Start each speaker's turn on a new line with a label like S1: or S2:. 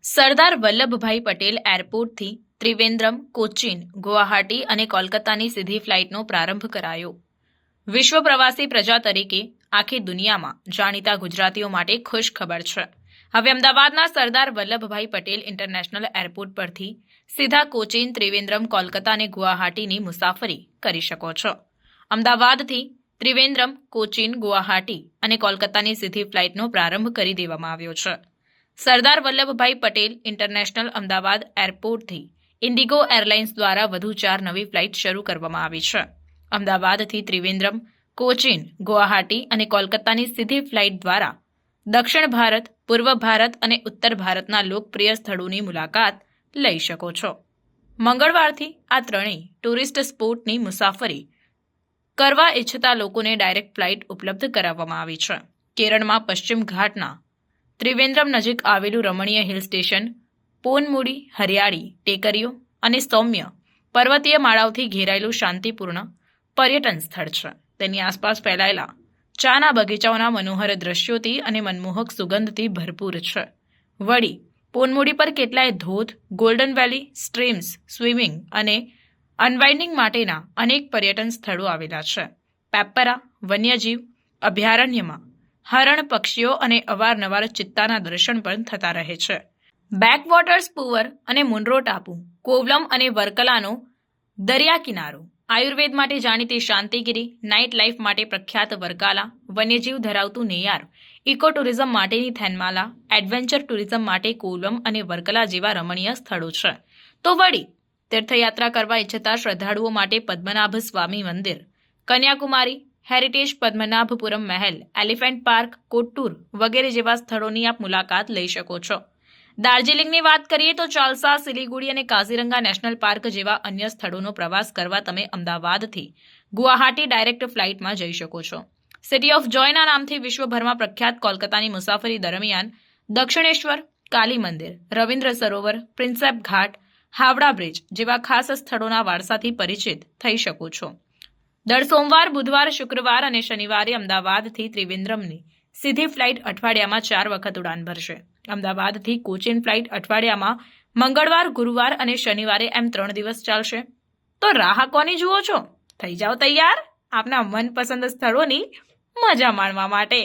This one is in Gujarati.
S1: સરદાર વલ્લભભાઈ પટેલ એરપોર્ટથી ત્રિવેન્દ્રમ, કોચીન, ગુવાહાટી અને કોલકાતાની સીધી ફ્લાઇટનો પ્રારંભ કરાયો. વિશ્વ પ્રવાસી પ્રજા તરીકે આખી દુનિયામાં જાણીતા ગુજરાતીઓ માટે ખુશ ખબર છે. હવે અમદાવાદના સરદાર વલ્લભભાઈ પટેલ ઇન્ટરનેશનલ એરપોર્ટ પરથી સીધા કોચીન, ત્રિવેન્દ્રમ, કોલકાતા અને ગુવાહાટીની મુસાફરી કરી શકો છો. અમદાવાદથી ત્રિવેન્દ્રમ, કોચીન, ગુવાહાટી અને કોલકાતાની સીધી ફ્લાઇટનો પ્રારંભ કરી દેવામાં આવ્યો છે. સરદાર વલ્લભભાઈ પટેલ ઇન્ટરનેશનલ અમદાવાદ એરપોર્ટથી ઇન્ડિગો એરલાઇન્સ દ્વારા વધુ 4 નવી ફ્લાઇટ શરૂ કરવામાં આવી છે. અમદાવાદથી ત્રિવેન્દ્રમ, કોચીન, ગુવાહાટી અને કોલકાતાની સીધી ફ્લાઇટ દ્વારા દક્ષિણ ભારત, પૂર્વ ભારત અને ઉત્તર ભારતના લોકપ્રિય સ્થળોની મુલાકાત લઈ શકો છો. મંગળવારથી આ ત્રણેય ટુરિસ્ટ સ્પોટની મુસાફરી કરવા ઇચ્છતા લોકોને ડાયરેક્ટ ફ્લાઇટ ઉપલબ્ધ કરાવવામાં આવી છે. કેરળમાં પશ્ચિમ ઘાટના ત્રિવેન્દ્રમ નજીક આવેલું રમણીય હિલ સ્ટેશન પોનમુડી હરિયાળી ટેકરીઓ અને સૌમ્ય પર્વતીય માળાઓથી ઘેરાયેલું શાંતિપૂર્ણ પર્યટન સ્થળ છે. તેની આસપાસ ફેલાયેલા ચાના બગીચાઓના મનોહર દ્રશ્યોથી અને મનમોહક સુગંધથી ભરપૂર છે. વળી પોનમુડી પર કેટલાય ધોધ, ગોલ્ડન વેલી, સ્ટ્રીમ્સ, સ્વિમિંગ અને અનવાઇન્ડિંગ માટેના અનેક પર્યટન સ્થળો આવેલા છે. પેપ્પરા વન્યજીવ અભયારણ્યમાં હરણ, પક્ષીઓ અને અવારનવાર ચિત્તાના દર્શન પણ થતા રહે છે. બેકવોટર્સ પુવર અને મુન્દ્રો ટાપુ, કોવલમ અને વર્કલાનો દરિયા કિનારો, આયુર્વેદ માટે જાણીતી શાંતિગીરી, નાઇટ લાઇફ માટે પ્રખ્યાત વર્કાલા, વન્યજીવ ધરાવતું નેયાર, ઇકો ટુરિઝમ માટેની થેનમાલા, એડવેન્ચર ટુરિઝમ માટે કોવલમ અને વર્કલા જેવા રમણીય સ્થળો છે. તો વળી તીર્થયાત્રા કરવા ઇચ્છતા શ્રદ્ધાળુઓ માટે પદ્મનાભ સ્વામી મંદિર, કન્યાકુમારી, હેરિટેજ પદ્મનાભપુરમ મહેલ, એલિફન્ટ પાર્ક, કોટ્ટૂર વગેરે જેવા સ્થળોની આપ મુલાકાત લઈ શકો છો. દાર્જિલિંગની વાત કરીએ તો ચાલસા, સિલિગુડી અને કાઝીરંગા નેશનલ પાર્ક જેવા અન્ય સ્થળોનો પ્રવાસ કરવા તમે અમદાવાદથી ગુવાહાટી ડાયરેક્ટ ફ્લાઇટમાં જઈ શકો છો. સિટી ઓફ જોયના નામથી વિશ્વભરમાં પ્રખ્યાત કોલકાતાની મુસાફરી દરમિયાન દક્ષિણેશ્વર, કાલી મંદિર, રવિન્દ્ર સરોવર, પ્રિન્સેપ ઘાટ, હાવડા બ્રિજ જેવા ખાસ સ્થળોના વારસાથી પરિચિત થઈ શકો છો. દર સોમવાર, બુધવાર, શુક્રવાર અને શનિવારે અમદાવાદથી ત્રિવેન્દ્રમની સીધી ફ્લાઇટ અઠવાડિયામાં 4 વખત ઉડાન ભરશે. અમદાવાદથી કોચીન ફ્લાઇટ અઠવાડિયામાં મંગળવાર, ગુરુવાર અને શનિવારે એમ 3 દિવસ ચાલશે. તો રાહ કોની જુઓ છો? થઈ જાઓ તૈયાર આપના મનપસંદ સ્થળોની મજા માણવા માટે.